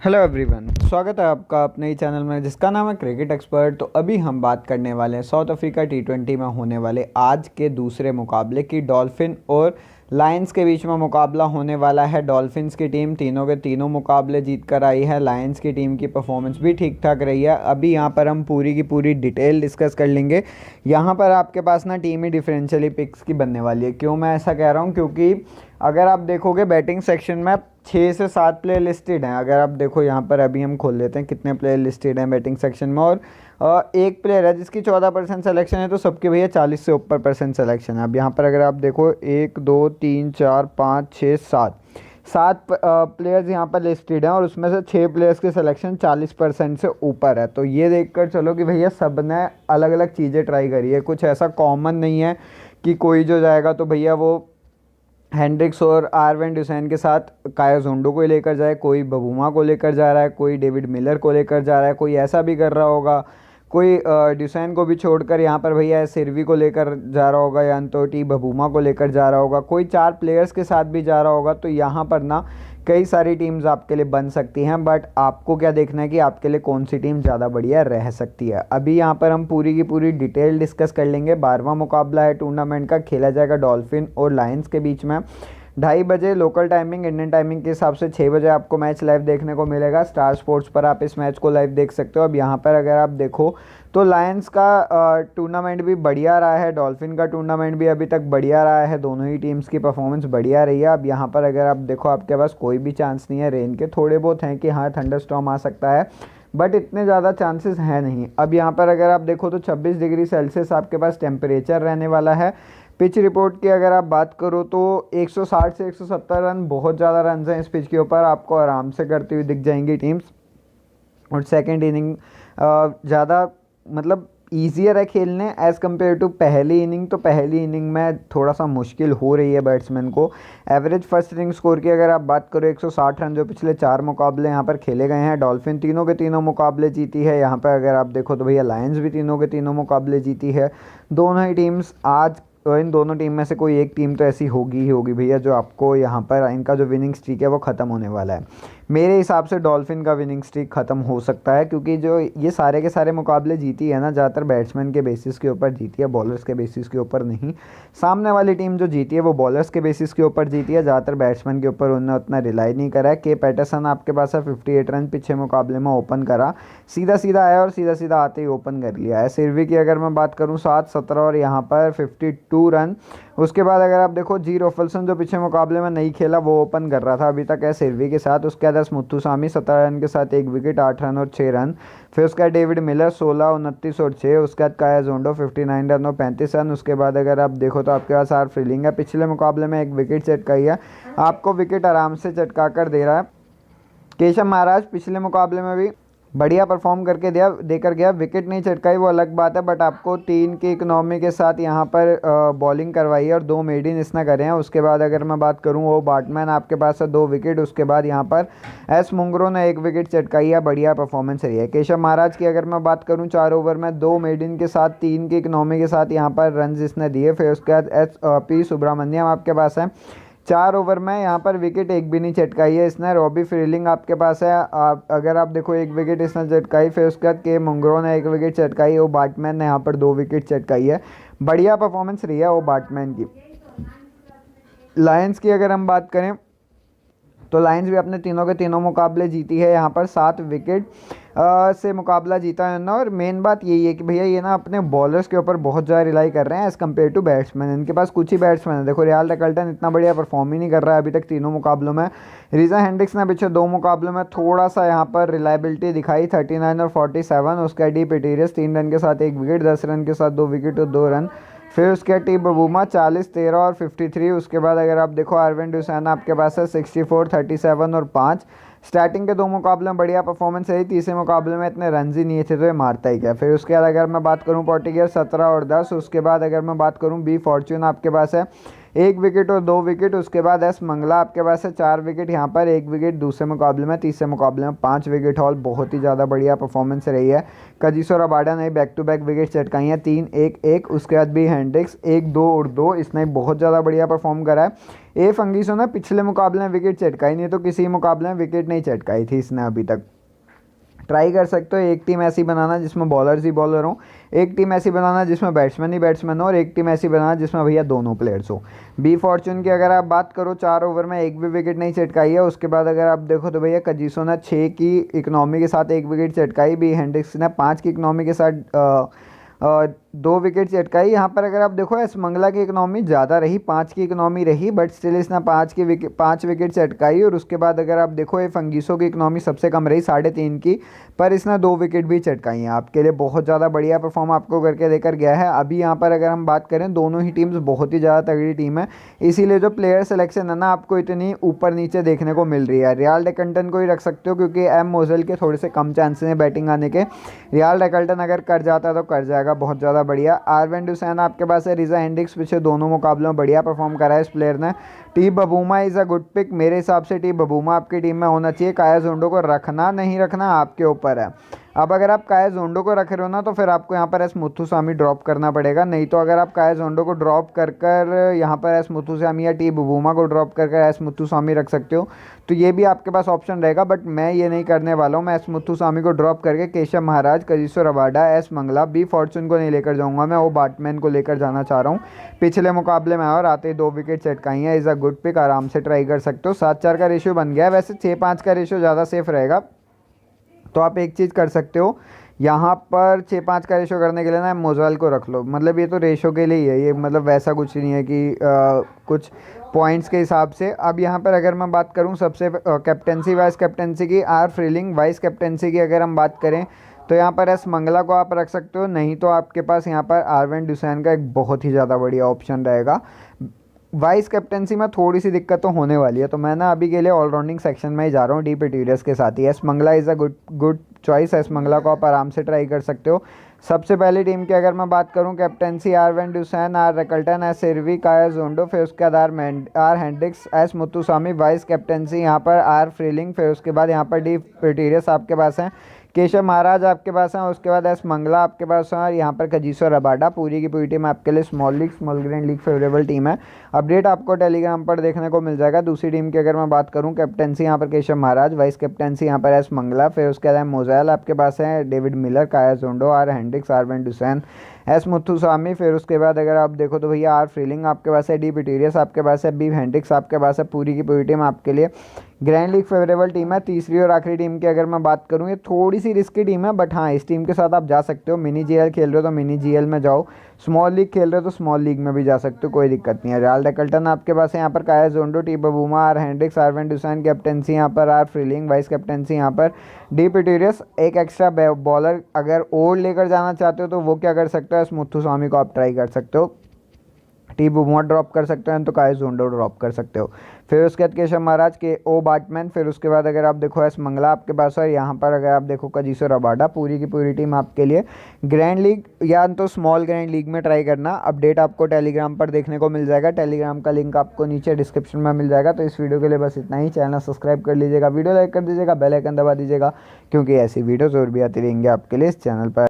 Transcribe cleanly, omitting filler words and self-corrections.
Hello everyone, स्वागत है आपका अपने ही चैनल में जिसका नाम है क्रिकेट एक्सपर्ट। तो अभी हम बात करने वाले हैं साउथ अफ्रीका टी20 में होने वाले आज के दूसरे मुकाबले की। डॉल्फिन और लायंस के बीच में मुकाबला होने वाला है। डॉल्फिन्स की टीम तीनों के तीनों मुकाबले जीत कर आई है। लायंस की टीम की परफॉर्मेंस भी ठीक ठाक रही है। अभी यहाँ पर हम पूरी की पूरी डिटेल डिस्कस कर लेंगे। यहाँ पर आपके पास ना टीम ही डिफरेंशियली पिक्स की बनने वाली है। क्यों मैं ऐसा कह रहा हूँ, क्योंकि अगर आप देखोगे बैटिंग सेक्शन में 6 से 7 प्लेयर लिस्टेड हैं। अगर आप देखो यहाँ पर अभी हम खोल लेते हैं कितने प्लेयर लिस्टेड हैं बैटिंग सेक्शन में। और एक प्लेयर है जिसकी 14% सिलेक्शन है, तो सबके भैया 40 से ऊपर परसेंट सिलेक्शन है। अब यहाँ पर अगर आप देखो 1 2 3 4 5 6 7 सात प्लेयर्स यहाँ पर लिस्टेड हैं और उसमें से 6 प्लेयर्स के सिलेक्शन 40% से ऊपर है। तो ये देखकर चलो कि भैया सब ने अलग अलग चीज़ें ट्राई करी है। कुछ ऐसा कॉमन नहीं है कि कोई जो जाएगा तो भैया वो हैंड्रिक्स और आरवेन ड्यूसैन के साथ काया जोंडो को लेकर जाए, कोई बबूमा को लेकर जा रहा है, कोई डेविड मिलर को लेकर जा रहा है, कोई ऐसा भी कर रहा होगा, कोई ड्यूसैन को भी छोड़कर यहाँ पर भैया सिरवी को लेकर जा रहा होगा या अंतोटी बबूमा को लेकर जा रहा होगा, कोई 4 प्लेयर्स के साथ भी जा रहा होगा। तो यहाँ पर ना कई सारी टीम्स आपके लिए बन सकती हैं, बट आपको क्या देखना है कि आपके लिए कौन सी टीम ज़्यादा बढ़िया रह सकती है। अभी यहाँ पर हम पूरी की पूरी डिटेल डिस्कस कर लेंगे। 12वां मुकाबला है टूर्नामेंट का, खेला जाएगा डॉल्फिन और लायंस के बीच में 2:30 बजे लोकल टाइमिंग, इंडियन टाइमिंग के हिसाब से 6 बजे आपको मैच लाइव देखने को मिलेगा। स्टार स्पोर्ट्स पर आप इस मैच को लाइव देख सकते हो। अब यहाँ पर अगर आप देखो तो लायंस का टूर्नामेंट भी बढ़िया रहा है, डॉल्फिन का टूर्नामेंट भी अभी तक बढ़िया रहा है। दोनों ही टीम्स की परफॉर्मेंस बढ़िया रही है। अब यहाँ पर अगर आप देखो आपके पास कोई भी चांस नहीं है रेन के। थोड़े बहुत हैं कि हाँ थंडरस्टॉर्म आ सकता है, बट इतने ज़्यादा चांसेस हैं नहीं। अब यहाँ पर अगर आप देखो तो 26 डिग्री सेल्सियस आपके पास टेम्परेचर रहने वाला है। पिच रिपोर्ट की अगर आप बात करो तो 160 से 170 रन, बहुत ज़्यादा रन हैं इस पिच के ऊपर, आपको आराम से करती हुई दिख जाएंगी टीम्स। और सेकंड इनिंग ज़्यादा मतलब ईजियर है खेलने एज़ कम्पेयर टू पहली इनिंग। तो पहली इनिंग में थोड़ा सा मुश्किल हो रही है बैट्समैन को। एवरेज फर्स्ट इनिंग स्कोर की अगर आप बात करो 160 रन, जो पिछले 4 मुकाबले यहाँ पर खेले गए हैं। डॉल्फिन तीनों के तीनों मुकाबले जीती है। यहाँ पर अगर आप देखो तो भैया लायंस भी तीनों के तीनों मुकाबले जीती है। दोनों ही टीम्स आज, तो इन दोनों टीम में से कोई एक टीम तो ऐसी होगी ही होगी भैया जो आपको यहाँ पर इनका जो विनिंग स्ट्रीक है वो ख़त्म होने वाला है। मेरे हिसाब से डॉल्फिन का विनिंग स्ट्रीक ख़त्म हो सकता है, क्योंकि जो ये सारे के सारे मुकाबले जीती है ना, ज़्यादातर बैट्समैन के बेसिस के ऊपर जीती है, बॉलर्स के बेसिस के ऊपर नहीं। सामने वाली टीम जो जीती है वो बॉलर्स के बेसिस के ऊपर जीती है, ज़्यादातर बैट्समैन के ऊपर उन्होंने उतना रिलाई नहीं करा है। के पैटरसन आपके पास है 58 रन पिछले मुकाबले में ओपन करा, सीधा सीधा आया और सीधा सीधा आते ही ओपन कर लिया है। सिरवी की अगर मैं बात करूँ 7-17 और यहाँ पर 52 रन। उसके बाद अगर आप देखो जी रोफल्सन जो पिछले मुकाबले में नहीं खेला वो ओपन कर रहा था अभी तक है सिरवी के साथ। उसके बाद मुत्थुसामी 17 रन के साथ 1 विकेट, 8 रन और 6 रन। फिर उसका डेविड मिलर 16, 29 और 6। उसके बाद काया जोंडो 59 रन और 35 रन। उसके बाद अगर आप देखो तो आपके पास आर फ्रीलिंग है, पिछले मुकाबले में 1 विकेट चटकाई है, आपको विकेट आराम से चटका कर दे रहा है। केशव महाराज पिछले मुकाबले में भी बढ़िया परफॉर्म करके देकर गया, विकेट नहीं चटकाई वो अलग बात है, बट आपको 3 की इकनॉमी के साथ यहाँ पर बॉलिंग करवाई है और 2 मेडिन इसने करे हैं। उसके बाद अगर मैं बात करूँ वो बाटमैन आपके पास है 2 विकेट। उसके बाद यहाँ पर एस मुंगरो ने 1 विकेट चटकाई है, बढ़िया परफॉर्मेंस रही है। केशव महाराज की अगर मैं बात करूँ 4 ओवर में 2 मेडिन के साथ 3 की इकनॉमी के साथ यहाँ पर रन इसने दिए। फिर उसके बाद एस पी सुब्रमण्यम आपके पास है, 4 ओवर में यहाँ पर विकेट एक भी नहीं चटकाई है इसने। रॉबी फ्रीलिंग आपके पास है, अगर आप देखो 1 विकेट इसने चटकाई। फिर उसके बाद के मुंगरो ने 1 विकेट चटकाई, वो बाटमैन ने यहाँ पर 2 विकेट चटकाई है। बढ़िया परफॉर्मेंस रही है वो बाटमैन की। लायंस की अगर हम बात करें तो लायंस भी अपने तीनों के तीनों मुकाबले जीती है। यहाँ पर 7 विकेट से मुकाबला जीता है ना। और मेन बात यही है कि भैया ये ना अपने बॉलर्स के ऊपर बहुत ज़्यादा रिलाई कर रहे हैं एज़ कम्पेयर टू बैट्समैन। इनके पास कुछ ही बैट्समैन है। देखो रियाल टकल्टन इतना बढ़िया परफॉर्म ही नहीं कर रहा है अभी तक तीनों मुकाबलों में। रीजा हेंड्रिक्स ने पिछले 2 मुकाबलों में थोड़ा सा यहाँ पर रिलायबिलिटी दिखाई, 39 और 47। उसका डी पेटीरियस 3 रन के साथ 1 विकेट, 10 रन के साथ 2 विकेट और 2 रन। फिर उसके टी बबूमा 40, 13 और 53। उसके बाद अगर आप देखो आरविन ड्यूसैन आपके पास है 64, 37 और 5। स्टार्टिंग के 2 मुकाबले में बढ़िया परफॉर्मेंस रही, तीसरे मुकाबले में इतने रन ही नहीं थे तो ये मारता ही क्या। फिर उसके बाद अगर मैं बात करूँ पोर्टिगियर 17 और 10। उसके बाद अगर मैं बात करूँ बी फॉर्च्यून आपके पास है 1 विकेट और 2 विकेट। उसके बाद एस मंगला आपके पास है 4 विकेट यहाँ पर, 1 विकेट दूसरे मुकाबले में, तीसरे मुकाबले में 5 विकेट हॉल। बहुत ही ज़्यादा बढ़िया परफॉर्मेंस रही है। कजिसो रबाडा ने बैक टू बैक विकेट चटकाई हैं, 3-1-1। उसके बाद बी हेंड्रिक्स 1-2 और 2, इसने बहुत ज़्यादा बढ़िया परफॉर्म करा है। ए फंगीसो ने पिछले मुकाबले में विकेट चटकाई नहीं, तो किसी मुकाबले में विकेट नहीं चटकाई थी इसने अभी तक। ट्राई कर सकते हो एक टीम ऐसी बनाना जिसमें बॉलर्स ही बॉलर हो, एक टीम ऐसी बनाना जिसमें बैट्समैन ही बैट्समैन हो, और एक टीम ऐसी बनाना जिसमें भैया दोनों प्लेयर्स हो। बी फॉर्चून की अगर आप बात करो, 4 ओवर में एक भी विकेट नहीं चटकाई है। उसके बाद अगर आप देखो तो भैया कजिसो ने 6 की इकनॉमी के साथ 1 विकेट चटकाई, बी हेंड्रिक्स ने 5 की इकनॉमी के साथ 2 विकेट चटकाई। यहाँ पर अगर आप देखो एस मंगला की इकनॉमी ज़्यादा रही, 5 की इकनॉमी रही, बट स्टिल इसने 5 विकेट चटकाई। और उसके बाद अगर आप देखो ये फंगीसो की इकनॉमी सबसे कम रही 3.5 की, पर इसने 2 विकेट भी चटकाई हैं। आपके लिए बहुत ज़्यादा बढ़िया परफॉर्म आपको करके देकर गया है। अभी यहाँ पर अगर हम बात करें, दोनों ही टीम्स बहुत ही ज़्यादा तगड़ी टीम है, इसीलिए जो प्लेयर सिलेक्शन है ना आपको इतनी ऊपर नीचे देखने को मिल रही है। रियाल डेकल्टन को ही रख सकते हो, क्योंकि एम मोजेल के थोड़े से कम चांसेस हैं बैटिंग आने के। रियाल डेकल्टन अगर कर जाता है तो कर जाएगा बहुत ज़्यादा बढ़िया। आरवेन डुसैन आपके पास है, रिजा हेंड्रिक्स पीछे दोनों मुकाबलों में बढ़िया परफॉर्म करा है इस प्लेयर ने। T Bavuma is a good pick, मेरे हिसाब से टी बबूमा आपकी टीम में होना चाहिए। काया जोंडो को रखना नहीं रखना आपके ऊपर है। अब अगर आप काया जोंडो को रख रहे हो ना, तो फिर आपको यहाँ पर एस मुथुसामी ड्रॉप करना पड़ेगा। नहीं तो अगर आप काया जोंडो को ड्रॉप कर कर यहाँ पर एस मुथुसामी या टी बबूमा को ड्रॉप कर कर एस मुथुसामी रख सकते हो, तो ये भी आपके पास ऑप्शन रहेगा। बट मैं ये नहीं करने वाला हूँ। मैं एस मुथुसामी को ड्रॉप करके Keshav Maharaj, Kagiso Rabada, S Magala, B Fortuin को नहीं लेकर जाऊँगा, मैं वो बैट्समैन को लेकर जाना चाह रहा हूँ। पिछले मुकाबले में और आते ही 2 विकेट चटकाई हैं। इज़ अ गुड पिक, आराम से ट्राई कर सकते हो। 7-4 का रेशियो बन गया है। वैसे 6-5 का रेशियो ज़्यादा सेफ रहेगा, तो आप एक चीज़ कर सकते हो, यहाँ पर 6-5 का रेशो करने के लिए ना मोजाल को रख लो। मतलब ये तो रेशो के लिए ही है, ये मतलब वैसा कुछ नहीं है कि कुछ पॉइंट्स के हिसाब से। अब यहाँ पर अगर मैं बात करूँ सबसे कैप्टेंसी वाइस कैप्टेंसी की, आर फ्रीलिंग। वाइस कैप्टेंसी की अगर हम बात करें तो यहाँ पर एस मंगला को आप रख सकते हो, नहीं तो आपके पास यहाँ पर आरवेन डुसैन का एक बहुत ही ज़्यादा बढ़िया ऑप्शन रहेगा। वाइस कैप्टेंसी में थोड़ी सी दिक्कत तो होने वाली है, तो मैं ना अभी के लिए ऑलराउंडिंग सेक्शन में ही जा रहा हूँ, डी पिट्यूरियस के साथ ही। S Magala is a good choice. S Magala को आप आराम से ट्राई कर सकते हो। सबसे पहली टीम की अगर मैं बात करूं, captaincy R van Dussen, R Rickelton, S सिरवी, काया जोंडो, फिर उसके बाद R Hendricks, S Muthusamy. Vice captaincy यहाँ पर आर फ्रीलिंग, फिर उसके बाद यहाँ पर डी पिट्यूरियस आपके पास हैं, केशव महाराज आपके पास हैं, उसके बाद एस मंगला आपके पास है, और यहाँ पर कजिसो रबाडा। पूरी की पूरी टीम आपके लिए small grand league favourable team है। अपडेट आपको टेलीग्राम पर देखने को मिल जाएगा। दूसरी टीम की अगर मैं बात करूँ, कैप्टेंसी यहाँ पर केशव महाराज, वाइस कैप्टेंसी यहाँ पर एस मंगला, फिर उसके बाद मोजाल आपके पास है, डेविड मिलर, काया जोंडो, are Hendricks, R van डुसैन, S Muthusamy. फिर उसके बाद अगर आप देखो तो भैया आर फ्रीलिंग आपके पास है, डी पिट्यूरियस आपके पास है, बी हेंड्रिक्स आपके पास है। पूरी की पूरी टीम आपके लिए ग्रैंड लीग फेवरेबल टीम है। तीसरी और आखिरी टीम की अगर मैं बात करूँ, ये थोड़ी सी रिस्की टीम है, बट हाँ इस टीम के साथ आप जा सकते हो। मिनी जीएल खेल रहे हो तो मिनी जीएल में जाओ, स्मॉल लीग खेल रहे हो तो स्मॉल लीग में भी जा सकते हो, कोई दिक्कत नहीं है। रियाल डेकल्टन आपके पास है, यहाँ पर Khaya Zondo, T Bavuma, R Hendricks, R van Dussen. Captaincy यहाँ पर आर फ्रीलिंग, वाइस कैप्टेंसी यहाँ पर डी पिट्यूरियस। एक एक्स्ट्रा बॉलर अगर और लेकर जाना चाहते हो तो वो क्या कर सकते हो, इस मुथुसामी को आप ट्राई कर सकते हो, टी बबूमा ड्रॉप कर सकते हो, तो काया जोंडो ड्रॉप कर सकते हो। फिर उसके बाद केशव महाराज के ओ बैट्समैन। फिर उसके बाद अगर आप देखो एस मंगला आपके पास है, यहाँ पर अगर आप देखो कजिसो रबाडा। पूरी की पूरी टीम आपके लिए ग्रैंड लीग या तो स्मॉल ग्रैंड लीग में ट्राई करना। अपडेट आपको टेलीग्राम पर देखने को मिल जाएगा, टेलीग्राम का लिंक आपको नीचे डिस्क्रिप्शन में मिल जाएगा। तो इस वीडियो के लिए बस इतना ही। चैनल सब्सक्राइब कर लीजिएगा, वीडियो लाइक कर दीजिएगा, बेल आइकन दबा दीजिएगा, क्योंकि ऐसी वीडियोज़ और भी आती रहेंगी आपके लिए इस चैनल पर।